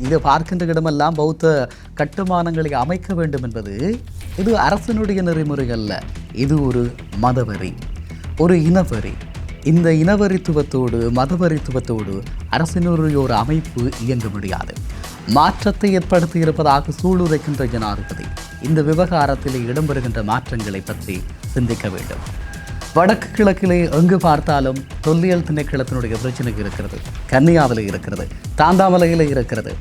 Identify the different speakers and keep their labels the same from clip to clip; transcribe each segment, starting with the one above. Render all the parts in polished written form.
Speaker 1: இதை பார்க்கின்ற இடமெல்லாம் பௌத்த கட்டுமானங்களை அமைக்க வேண்டும் என்பது இது அரசினுடைய நெறிமுறை அல்ல. இது ஒரு மதவெறி, ஒரு இனவெறி. இந்த இனவரித்துவத்தோடு மதவரித்துவத்தோடு அரசினுடைய ஒரு அமைப்பு இயங்க முடியாது. மாற்றத்தை ஏற்படுத்தி இருப்பதாக சூளுரைக்கின்ற ஜனாதிபதி இந்த விவகாரத்திலே இடம்பெறுகின்ற மாற்றங்களை பற்றி சிந்திக்க வேண்டும். வடக்கு கிழக்கிலே எங்கு பார்த்தாலும் தொல்லியல் திணைக்களத்தினுடைய பிரச்சனை இருக்கிறது. கன்னியாவில் இருக்கிறது, தாந்தாமலையில் இருக்கிறது,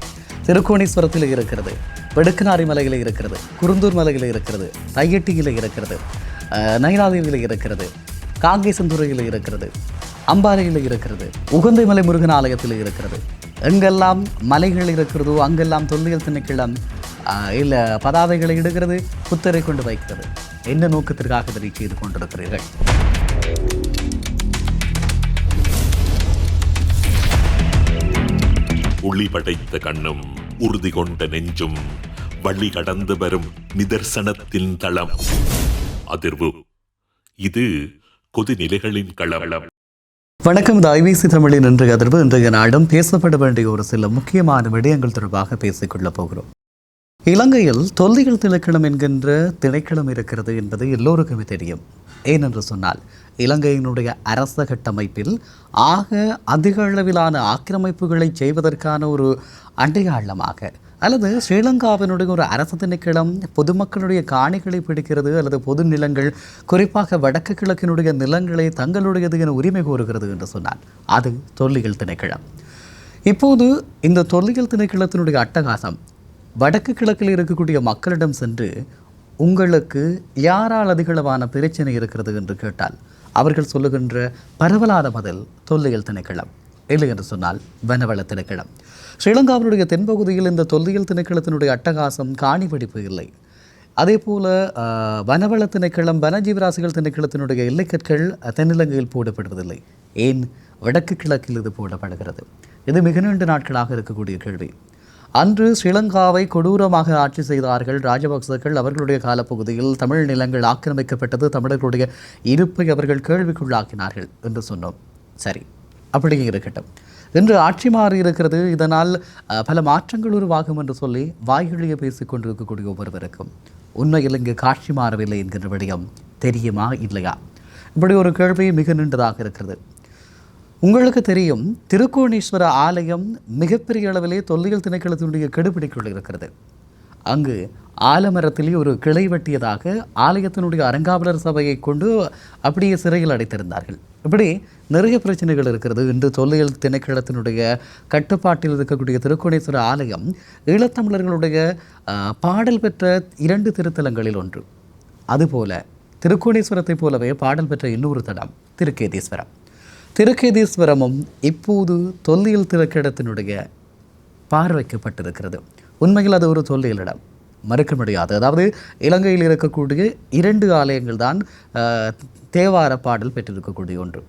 Speaker 1: திருக்கோணேஸ்வரத்தில் இருக்கிறது, வெடுக்கனாரி மலையில் இருக்கிறது, குருந்தூர் மலையில் இருக்கிறது, தையட்டியில் இருக்கிறது, நயினாதேவியில் இருக்கிறது, காங்கேசந்துறையில் இருக்கிறது, அம்பாறையில் இருக்கிறது, உகந்தை மலை முருகன் ஆலயத்தில் இருக்கிறது. எங்கெல்லாம் மலைகள் இருக்கிறதோ அங்கெல்லாம் தொல்லியல் திணைக்களம் இல்லை பதாதைகளை இடுகிறது, புத்தரை கொண்டு வைக்கிறது. என்ன நோக்கத்திற்காக இதை செய்து கொண்டிருக்கிறீர்கள்?
Speaker 2: ஒளி படைத்த கண்ணும் உறுதி கொண்ட நெஞ்சும் வழி கடந்து வரும் நிதர்சனத்தின் தளம் அதிர்வு. இது கொதிநிலைகளின் களவளம்.
Speaker 1: வணக்கம். இது ஐபிசி தமிழின் இன்றைய அதிர்வு. இன்றைய நாடும் பேசப்பட வேண்டிய ஒரு சில முக்கியமான விடயங்கள் தொடர்பாக பேசிக்கொள்ளப் போகிறோம். இலங்கையில் தொல்லியல் திணைக்களம் என்கின்ற திணைக்களம் இருக்கிறது என்பது எல்லோருக்குமே தெரியும். ஏனென்று சொன்னால் இலங்கையினுடைய அரச கட்டமைப்பில் ஆக அதிக அளவிலான ஆக்கிரமிப்புகளை செய்வதற்கான ஒரு அடையாளமாக, அல்லது ஸ்ரீலங்காவினுடைய ஒரு அரசு திணைக்களம் பொதுமக்களுடைய காணிகளை பிடிக்கிறது, அல்லது பொது நிலங்கள் குறிப்பாக வடக்கு கிழக்கினுடைய நிலங்களை தங்களுடையது என உரிமை கோருகிறது என்று சொன்னால் அது தொல்லியல் திணைக்களம். இப்போது இந்த தொல்லியல் திணைக்களத்தினுடைய அட்டகாசம் வடக்கு கிழக்கில் இருக்கக்கூடிய மக்களிடம் சென்று உங்களுக்கு யாரால் அதிகளவான பிரச்சனை இருக்கிறது என்று கேட்டால் அவர்கள் சொல்லுகின்ற பரவலான பதில் தொல்லியல் திணைக்களம், இல்லை என்று சொன்னால் வனவள திணைக்களம். ஸ்ரீலங்காவினுடைய தென்பகுதியில் இந்த தொல்லியல் திணைக்களத்தினுடைய அட்டகாசம் காணி பிடிப்பு இல்லை. அதே போல வனவள திணைக்களம் வனஜீவராசிகள் திணைக்களத்தினுடைய எல்லைக்கற்கள் தென்னிலங்கையில் போடப்படுவதில்லை. ஏன் வடக்கு கிழக்கில் இது போடப்படுகிறது? இது மிக நீண்ட நாட்களாக இருக்கக்கூடிய கேள்வி. அன்று ஸ்ரீலங்காவை கொடூரமாக ஆட்சி செய்தார்கள் ராஜபக்சர்கள். அவர்களுடைய காலப்பகுதியில் தமிழ் நிலங்கள் ஆக்கிரமிக்கப்பட்டது, தமிழர்களுடைய இருப்பை அவர்கள் கேள்விக்குள்ளாக்கினார்கள் என்று சொன்னோம். சரி, அப்படியே இருக்கட்டும். இன்று ஆட்சி மாறி இருக்கிறது, இதனால் பல மாற்றங்கள் உருவாகும் என்று சொல்லி வாய்களிய பேசிக் கொண்டிருக்கக்கூடிய ஒவ்வொருவருக்கும் உண்மையில் இங்கு காட்சி மாறவில்லை என்கின்ற விடயம் தெரியுமா இல்லையா? இப்படி ஒரு கேள்வி மிக நீண்டதாக இருக்கிறது. உங்களுக்கு தெரியும், திருக்கோணேஸ்வர ஆலயம் மிகப்பெரிய அளவிலே தொல்லியல் திணைக்களத்தினுடைய கெடுபிடிக்குள் இருக்கிறது. அங்கு ஆலமரத்திலே ஒரு கிளை வெட்டியதாக ஆலயத்தினுடைய அறங்காவலர் சபையை கொண்டு அப்படியே சிறையில் அடைத்திருந்தார்கள். இப்படி நிறைய பிரச்சனைகள் இருக்கிறது. இன்று தொல்லியல் திணைக்களத்தினுடைய கட்டுப்பாட்டில் இருக்கக்கூடிய திருக்கோணேஸ்வர ஆலயம் ஈழத்தமிழர்களுடைய பாடல் பெற்ற 2 திருத்தலங்களில் ஒன்று. அதுபோல திருக்கோணேஸ்வரத்தை போலவே பாடல் பெற்ற இன்னொரு தலம் திருக்கேதீஸ்வரம். திருக்கேதீஸ்வரமும் இப்போது தொல்லியல் திணைக்களத்தினுடைய பார்வைக்கப்பட்டிருக்கிறது. உண்மையில் அது ஒரு தொல்லியல் இடம், மறுக்க முடியாது. அதாவது இலங்கையில் இருக்கக்கூடிய 2 ஆலயங்கள் தான் தேவார பாடல் பெற்றிருக்கக்கூடிய ஒன்று.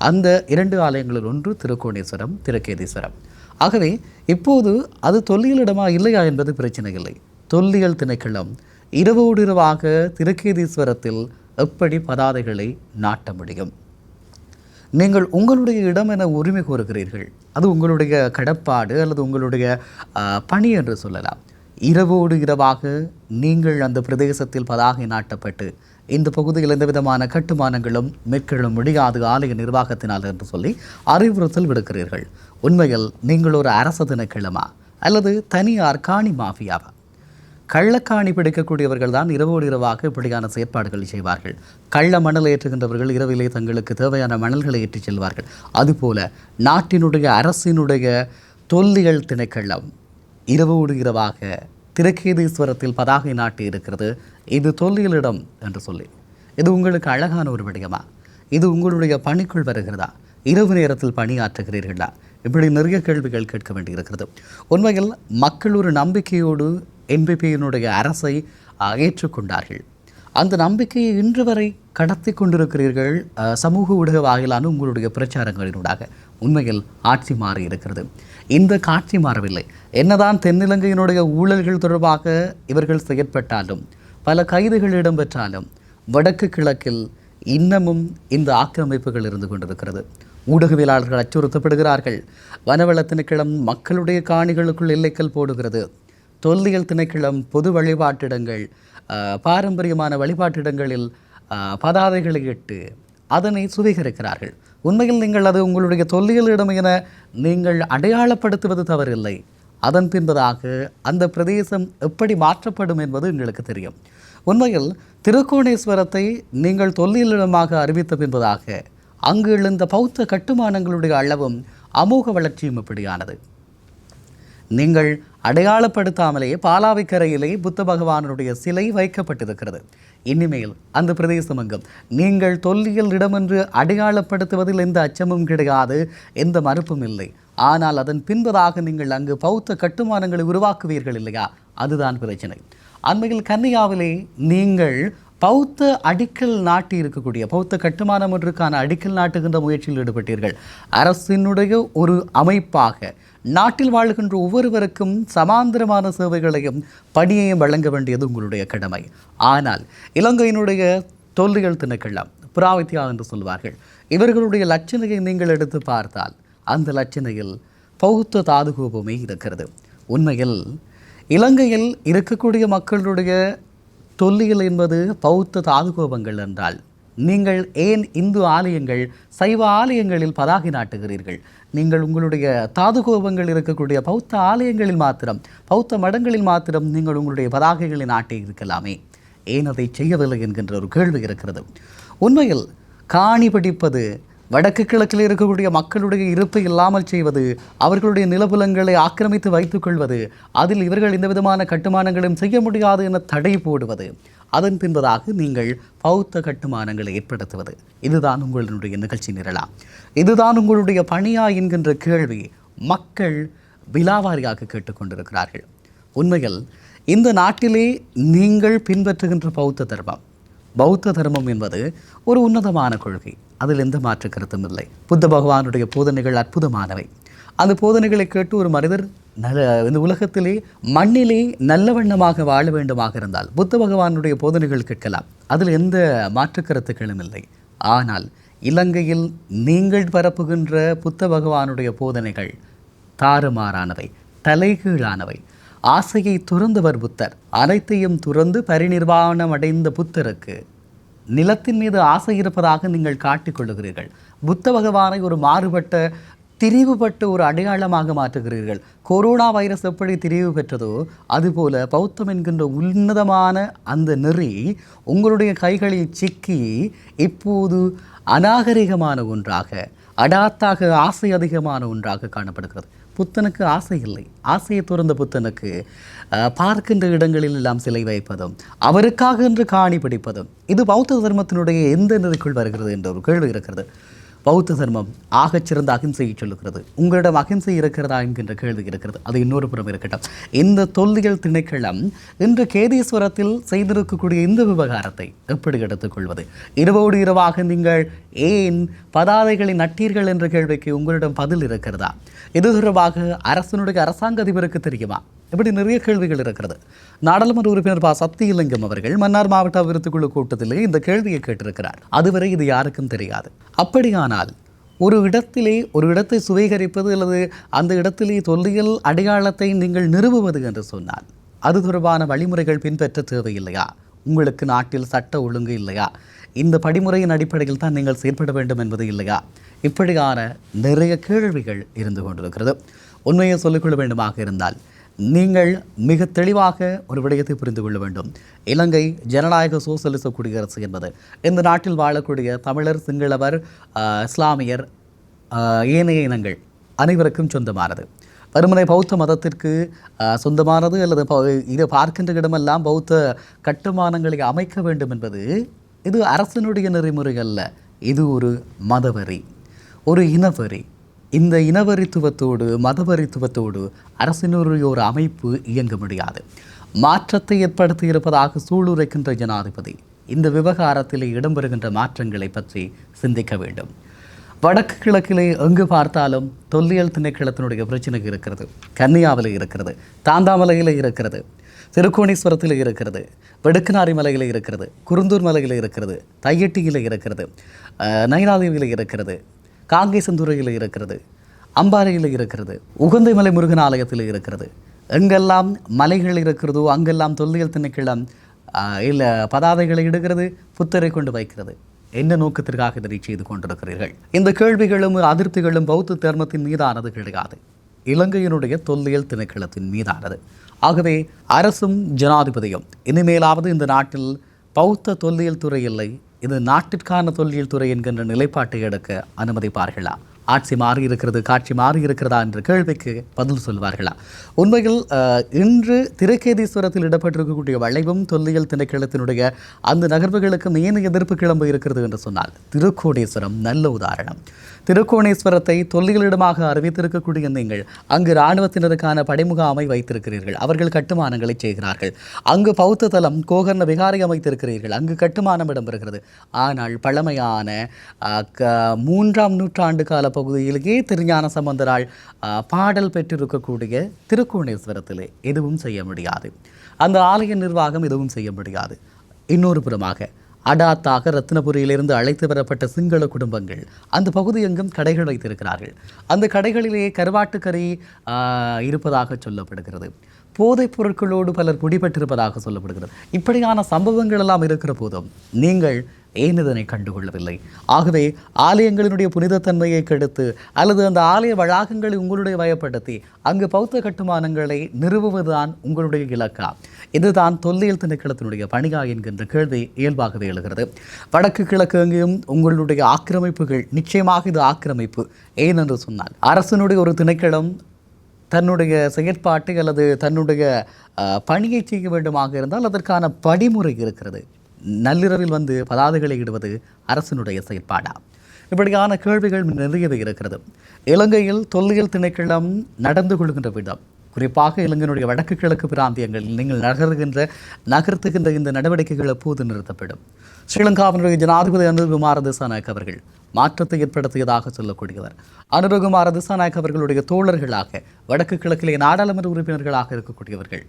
Speaker 1: அந்த 2 ஆலயங்களில் ஒன்று திருக்கோணேஸ்வரம், திருக்கேதீஸ்வரம். ஆகவே இப்போது அது தொல்லியல் இடமா இல்லையா என்பது பிரச்சனை இல்லை. தொல்லியல் திணைக்களம் இரவோடு இரவாக திருக்கேதீஸ்வரத்தில் எப்படி பதாதைகளை நாட்ட முடியும்? நீங்கள் உங்களுடைய இடம் என உரிமை கோருகிறீர்கள், அது உங்களுடைய கடப்பாடு அல்லது உங்களுடைய பணி என்று சொல்லலாம். இரவோடு இரவாக நீங்கள் அந்த பிரதேசத்தில் பதாகை நாட்டப்பட்டு இந்த பகுதியில் எந்த விதமான கட்டுமானங்களும் மேற்கொள்ள முடியாது ஆலய நிர்வாகத்தினால் என்று சொல்லி அறிவுறுத்தல் விடுக்கிறீர்கள். உண்மையில் நீங்கள் ஒரு அரசு திணைக்களமா அல்லது தனியார் காணி மாஃபியாவா? கள்ளக்காணி பிடிக்கக்கூடியவர்கள் தான் இரவோடு இரவாக இப்படியான செயற்பாடுகளை செய்வார்கள். கள்ள மணல் ஏற்றுகின்றவர்கள் இரவிலே தங்களுக்கு தேவையான மணல்களை ஏற்றிச் செல்வார்கள். அதுபோல நாட்டினுடைய அரசினுடைய தொல்லியல் திணைக்களம் இரவோடு இரவாக திருக்கேதீஸ்வரத்தில் பதாகை நாட்டி இருக்கிறது. இது தொல்லியலிடம் என்று சொல்லி இது உங்களுக்கு அழகான ஒரு விடயமா? இது உங்களுடைய பணிக்குள் வருகிறதா? இரவு நேரத்தில் பணியாற்றுகிறீர்களா? இப்படி நிறைய கேள்விகள் கேட்க வேண்டியிருக்கிறது. உண்மையில் மக்கள் ஒரு நம்பிக்கையோடு என்பிபியினுடைய அரசை ஏற்றுக்கொண்டார்கள். அந்த நம்பிக்கையை இன்று வரை கடத்தி கொண்டிருக்கிறீர்கள் சமூக ஊடக வாயிலான உங்களுடைய பிரச்சாரங்களினூடாக. உண்மையில் ஆட்சி மாறி இருக்கிறது. இந்த காட்சி மாறவில்லை. என்னதான் தென்னிலங்கையினுடைய ஊழல்கள் தொடர்பாக இவர்கள் செயற்பட்டாலும் பல கைதுகள் இடம்பெற்றாலும் வடக்கு கிழக்கில் இன்னமும் இந்த ஆக்கிரமிப்புகள் இருந்து கொண்டிருக்கிறது. ஊடகவியலாளர்கள் அச்சுறுத்தப்படுகிறார்கள். வனவள திணைக்களம் மக்களுடைய காணிகளுக்குள் எல்லைக்கல் போடுகிறது. தொல்லியல் திணைக்களம் பொது வழிபாட்டிடங்கள், பாரம்பரியமான வழிபாட்டிடங்களில் பதாதைகளை இட்டு அதனை சுவீகரிக்கிறார்கள். உண்மையில் நீங்கள் அது உங்களுடைய தொல்லியலிடம் என நீங்கள் அடையாளப்படுத்துவது தவறில்லை. அதன் பின்பதாக அந்த பிரதேசம் எப்படி மாற்றப்படும் என்பது எங்களுக்கு தெரியும். உண்மையில் திருக்கோணேஸ்வரத்தை நீங்கள் தொல்லியலிடமாக அறிவித்த பின்பதாக அங்கு எழுந்த பௌத்த கட்டுமானங்களுடைய அளவும் அமோக வளர்ச்சியும் இப்படியானது. நீங்கள் அடையாளப்படுத்தாமலேயே பாலாவிக்கரையிலே புத்த பகவானுடைய சிலை வைக்கப்பட்டிருக்கிறது. இனிமேல் அந்த பிரதேசம் எங்கும் நீங்கள் தொல்லியல் இடமென்று அடையாளப்படுத்துவதில் எந்த அச்சமும் கிடையாது, எந்த மறுப்பும் இல்லை. ஆனால் அதன் பின்பதாக நீங்கள் அங்கு பௌத்த கட்டுமானங்களை உருவாக்குவீர்கள் இல்லையா? அதுதான் பிரச்சனை. அண்மையில் கன்னியாவிலே நீங்கள் பௌத்த அடிக்கல் நாட்டி இருக்கக்கூடிய பௌத்த கட்டுமானம் ஒன்றுக்கான அடிக்கல் நாட்டுகின்ற முயற்சியில் ஈடுபட்டீர்கள். அரசினுடைய ஒரு அமைப்பாக நாட்டில் வாழ்கின்ற ஒவ்வொருவருக்கும் சமாந்தரமான சேவைகளையும் பணியையும் வழங்க வேண்டியது உங்களுடைய கடமை. ஆனால் இலங்கையினுடைய தொல்லியல் திணைக்களம், புராவித்யா என்று சொல்வார்கள், இவர்களுடைய லட்சணையை நீங்கள் எடுத்து பார்த்தால் அந்த லட்சணையில் பௌத்த தாதுகோபமே இருக்கிறது. உண்மையில் இலங்கையில் இருக்கக்கூடிய மக்களுடைய தொல்லியல் என்பது பௌத்த தாதுகோபங்கள் என்றால் நீங்கள் ஏன் இந்து ஆலயங்கள், சைவ ஆலயங்களில் பதாகை நாட்டுகிறீர்கள்? நீங்கள் உங்களுடைய தாதுகோபங்கள் இருக்கக்கூடிய பௌத்த ஆலயங்களில் மாத்திரம், பௌத்த மடங்களில் மாத்திரம் நீங்கள் உங்களுடைய பதாகைகளை நாட்டி இருக்கலாமே, ஏன் அதை செய்யவில்லை என்கின்ற ஒரு கேள்வி இருக்கிறது. உண்மையில் காணி பிடிப்பது, வடக்கு கிழக்கில் இருக்கக்கூடிய மக்களுடைய இருப்பை இல்லாமல் செய்வது, அவர்களுடைய நிலப்புலங்களை ஆக்கிரமித்து வைத்துக் கொள்வது, அதில் இவர்கள் எந்த விதமான கட்டுமானங்களும் செய்ய முடியாது என தடை போடுவது, அதன் பின்பதாக நீங்கள் பௌத்த கட்டுமானங்களை ஏற்படுத்துவது, இதுதான் உங்களுடைய நிகழ்ச்சி நிரலா? இதுதான் உங்களுடைய பணியா என்கின்ற கேள்வி மக்கள் விலாவாரியாக கேட்டுக்கொண்டிருக்கிறார்கள். உண்மையில் இந்த நாட்டிலே நீங்கள் பின்பற்றுகின்ற பௌத்த தர்மம் என்பது ஒரு உன்னதமான கொள்கை, அதில் எந்த மாற்று கருத்தும் இல்லை. புத்த பகவானுடைய போதனைகள் அற்புதமானவை. அந்த போதனைகளை கேட்டு ஒரு மனிதர் இந்த உலகத்திலே மண்ணிலே நல்ல வண்ணமாக வாழ வேண்டுமாக இருந்தால் புத்த பகவானுடைய போதனைகள் கேட்கலாம், அதில் எந்த மாற்று கருத்துக்களும் இல்லை. ஆனால் இலங்கையில் நீங்கள் பரப்புகின்ற புத்த பகவானுடைய போதனைகள் தாறுமாறானவை, தலைகீழானவை. ஆசையை துறந்தவர் புத்தர். அனைத்தையும் துறந்து பரிநிர்வாணம் அடைந்த புத்தருக்கு நிலத்தின் மீது ஆசை இருப்பதாக நீங்கள் காட்டிக்கொள்ளுகிறீர்கள். புத்த பகவானை ஒரு மாறுபட்ட, திரிவுபட்ட ஒரு அடையாளமாக மாற்றுகிறீர்கள். கொரோனா வைரஸ் எப்படி திரிவு பெற்றதோ அதுபோல பௌத்தம் என்கின்ற உன்னதமான அந்த நெறி உங்களுடைய கைகளில் சிக்கி இப்போது அநாகரிகமான ஒன்றாக, அடாத்தாக ஆசை அதிகமான ஒன்றாக காணப்படுகிறது. புத்தனுக்கு ஆசை இல்லை. ஆசையை துறந்த புத்தனுக்கு பார்க்கின்ற இடங்களில் எல்லாம் சிலை வைப்பதும், அவருக்காக என்று காணி பிடிப்பதும், இது பௌத்த தர்மத்தினுடைய எந்த நெறிக்குள் வருகிறது என்ற ஒரு கேள்வி இருக்கிறது. பௌத்த தர்மம் ஆகச்சிறந்த அகிம்சையை சொல்லுகிறது. உங்களிடம் அகிம்சை இருக்கிறதா என்கின்ற கேள்வி இருக்கிறது. அது இன்னொரு புறம் இருக்கட்டும். இந்த தொல்லியல் திணைக்களம் இன்று கேதீஸ்வரத்தில் செய்திருக்கக்கூடிய இந்த விவகாரத்தை எப்படி எடுத்துக்கொள்வது? இரவோடு இரவாக நீங்கள் ஏன் பதாதைகளை நட்டீர்கள் என்ற கேள்விக்கு உங்களிடம் பதில் இருக்கிறதா? இது தொடர்பாக அரசனுடைய அரசாங்க அதிபருக்கு தெரியுமா? இப்படி நிறைய கேள்விகள் இருக்கிறது. நாடாளுமன்ற உறுப்பினர் ப. சத்தியலிங்கம் அவர்கள் மன்னார் மாவட்ட அபிவிருத்தி குழு கூட்டத்திலே இந்த கேள்வியை கேட்டிருக்கிறார். அதுவரை இது யாருக்கும் தெரியாது. அப்படியானால் ஒரு இடத்தை சுவீகரிப்பது அல்லது அந்த இடத்திலே தொல்லியல் அடையாளத்தை நீங்கள் நிறுவுவது என்று சொன்னால் அது தொடர்பான வழிமுறைகள் பின்பற்ற தேவையில்லையா? உங்களுக்கு நாட்டில் சட்ட ஒழுங்கு இல்லையா? இந்த படிமுறையின் அடிப்படையில் தான் நீங்கள் செயற்பட வேண்டும் என்பது இல்லையா? இப்படியான நிறைய கேள்விகள் இருந்து கொண்டிருக்கிறது. உண்மையை சொல்லிக்கொள்ள வேண்டுமாக இருந்தால் நீங்கள் மிக தெளிவாக ஒரு விடயத்தை புரிந்து கொள்ள வேண்டும். இலங்கை ஜனநாயக சோசலிச குடியரசு என்பது இந்த நாட்டில் வாழக்கூடிய தமிழர், சிங்களவர், இஸ்லாமியர், ஏனைய இனங்கள் அனைவருக்கும் சொந்தமானது. வெறுமனை பௌத்த மதத்திற்கு சொந்தமானது அல்லது இதை பார்க்கின்ற இடமெல்லாம் பௌத்த கட்டுமானங்களை அமைக்க வேண்டும் என்பது இது அரசினுடைய நெறிமுறை அல்ல. இது ஒரு மதவெறி, ஒரு இனவெறி. இந்த இனவரித்துவத்தோடு மதவரித்துவத்தோடு அரசினுடைய ஒரு அமைப்பு இயங்க முடியாது. மாற்றத்தை ஏற்படுத்தி இருப்பதாக சூளுரைக்கின்ற ஜனாதிபதி இந்த விவகாரத்தில் இடம்பெறுகின்ற மாற்றங்களை பற்றி சிந்திக்க வேண்டும். வடக்கு கிழக்கிலே எங்கு பார்த்தாலும் தொல்லியல் திணைக்களத்தினுடைய பிரச்சனை இருக்கிறது. கன்னியாவில் இருக்கிறது, தாந்தாமலையில் இருக்கிறது, திருக்கோணேஸ்வரத்தில் இருக்கிறது, வெடுக்கனாரி மலையில் இருக்கிறது, குருந்தூர் மலையில் இருக்கிறது, தையட்டியில் இருக்கிறது, நயினாதேவியில் இருக்கிறது, காங்கேசந்துறையில் இருக்கிறது, அம்பாறையில் இருக்கிறது, உகந்தைமலை முருகன் ஆலயத்தில் இருக்கிறது. எங்கெல்லாம் மலைகள் இருக்கிறதோ அங்கெல்லாம் தொல்லியல் திணைக்களம் இல்லை பதாதைகளை இடுகிறது, புத்தரை கொண்டு வைக்கிறது. என்ன நோக்கத்திற்காக இதனை செய்து கொண்டிருக்கிறீர்கள்? இந்த கேள்விகளும் அதிருப்திகளும் பௌத்த தர்மத்தின் மீதானது கிடையாது, இலங்கையினுடைய தொல்லியல் திணைக்களத்தின் மீதானது. ஆகவே அரசும் ஜனாதிபதியும் இனிமேலாவது இந்த நாட்டில் பௌத்த தொல்லியல் துறை இல்லை, இது நாட்டிற்கான தொல்லியல் துறை என்கின்ற நிலைப்பாட்டை எடுக்க அனுமதிப்பார்களா? ஆட்சி மாறி இருக்கிறது, காட்சி மாறி இருக்கிறதா என்ற கேள்விக்கு பதில் சொல்வார்களா? உண்மையில் இன்று திருக்கேதீஸ்வரத்தில் இடப்பட்டிருக்கக்கூடிய வளைவும் தொல்லியல் திணைக்களத்தினுடைய அந்த நகர்வுகளுக்கு மேன எதிர்ப்பு கிளம்பு இருக்கிறது என்று சொன்னால் திருக்கோணேஸ்வரம் நல்ல உதாரணம். திருக்கோணேஸ்வரத்தை தொல்லியலிடமாக அறிவித்திருக்கக்கூடிய நீங்கள் அங்கு இராணுவத்தினருக்கான படைமுகாமை வைத்திருக்கிறீர்கள், அவர்கள் கட்டுமானங்களை செய்கிறார்கள். அங்கு பௌத்த தலம் கோகர்ண விகாரை அமைத்திருக்கிறீர்கள், அங்கு கட்டுமானம் இடம்பெறுகிறது. ஆனால் பழமையான 3ஆம் நூற்றாண்டு கால பகுதியிலேயே திருஞான சம்பந்தரால் பாடல் பெற்றிருக்கக்கூடிய திருக்கோணேஸ்வரத்திலே எதுவும் செய்ய முடியாது. அந்த ஆலய நிர்வாகம் எதுவும் செய்ய முடியாது. இன்னொரு புறமாக அடாத்தாக ரத்னபுரியிலிருந்து அழைத்து வரப்பட்ட சிங்கள குடும்பங்கள் அந்த பகுதி எங்கும் கடைகள் வைத்திருக்கிறார்கள். அந்த கடைகளிலேயே கருவாட்டுக்கறி இருப்பதாக சொல்லப்படுகிறது. போதைப் பொருட்களோடு பலர் பிடிபட்டிருப்பதாக சொல்லப்படுகிறது. இப்படியான சம்பவங்கள் எல்லாம் இருக்கிற போதும் நீங்கள் ஏன் இதனை கண்டுகொள்ளவில்லை? ஆகவே ஆலயங்களினுடைய புனிதத்தன்மையை கெடுத்து அல்லது அந்த ஆலய வளாகங்களை உங்களுடைய வயப்படுத்தி அங்கு பௌத்த கட்டுமானங்களை நிறுவுவதுதான் உங்களுடைய இலக்கா? இதுதான் தொல்லியல் திணைக்களத்தினுடைய பணியா என்கின்ற கேள்வி இயல்பாகவே எழுகிறது. வடக்கு கிழக்கு எங்கேயும் உங்களுடைய ஆக்கிரமிப்புகள், நிச்சயமாக இது ஆக்கிரமிப்பு. ஏனென்று சொன்னால் அரசனுடைய ஒரு திணைக்களம் தன்னுடைய செயற்பாட்டை அல்லது தன்னுடைய பணியை செய்ய வேண்டுமாக இருந்தால் அதற்கான படிமுறை இருக்கிறது. நள்ளிரவில் வந்து பதாதைகளை இடுவது அரசினுடைய செயற்பாடா? இப்படியான கேள்விகள் நிறையவே இருக்கிறது. இலங்கையில் தொல்லியல் திணைக்களம் நடந்து கொள்கின்ற விதம், குறிப்பாக இலங்கையினுடைய வடக்கு கிழக்கு பிராந்தியங்களில் நீங்கள் நகர்த்துகின்ற இந்த நடவடிக்கைகள் எப்போது நிறுத்தப்படும்? ஸ்ரீலங்காவினுடைய ஜனாதிபதி அனுரகுமார திசாநாயக்க அவர்கள் மாற்றத்தை ஏற்படுத்தியதாக சொல்லக்கூடியவர். அனுரகுமார திசாநாயக்க அவர்களுடைய தோழர்களாக வடக்கு கிழக்கிலே நாடாளுமன்ற உறுப்பினர்களாக இருக்கக்கூடியவர்கள்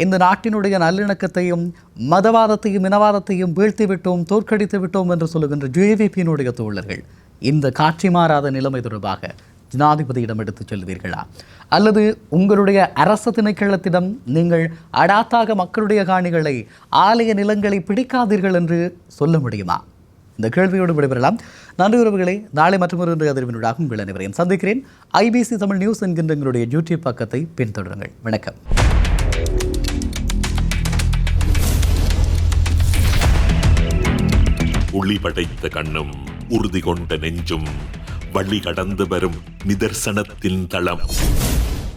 Speaker 1: இந்த நாட்டினுடைய நல்லிணக்கத்தையும் மதவாதத்தையும் இனவாதத்தையும் வீழ்த்தி விட்டோம், தோற்கடித்து விட்டோம் என்று சொல்லுகின்ற ஜேவிபியினுடைய தோழர்கள் இந்த காட்சி மாறாத நிலைமை தொடர்பாக ஜனாதிபதியிடம் எடுத்துச் செல்வீர்களா? அல்லது உங்களுடைய அரசு திணைக்களத்திடம் நீங்கள் அடாத்தாக மக்களுடைய காணிகளை, ஆலய நிலங்களை பிடிக்காதீர்கள் என்று சொல்ல முடியுமா? இந்த கேள்வியோடு விடைபெறலாம். நன்றி உறவுகளை, நாளை மற்றொரு அதிர்வினூடாக உங்கள் அனைவரையும் சந்திக்கிறேன். ஐபிசி தமிழ் நியூஸ் என்கின்ற எங்களுடைய யூடியூப் பக்கத்தை பின்தொடருங்கள். வணக்கம்.
Speaker 2: ஒளி படைத்த கண்ணும் உறுதி கொண்ட நெஞ்சும் வழி கடந்து வரும் நிதர்சனத்தின் தளம்.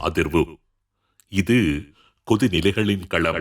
Speaker 2: அதிர்வு இது கொதிநிலைகளின் களம்.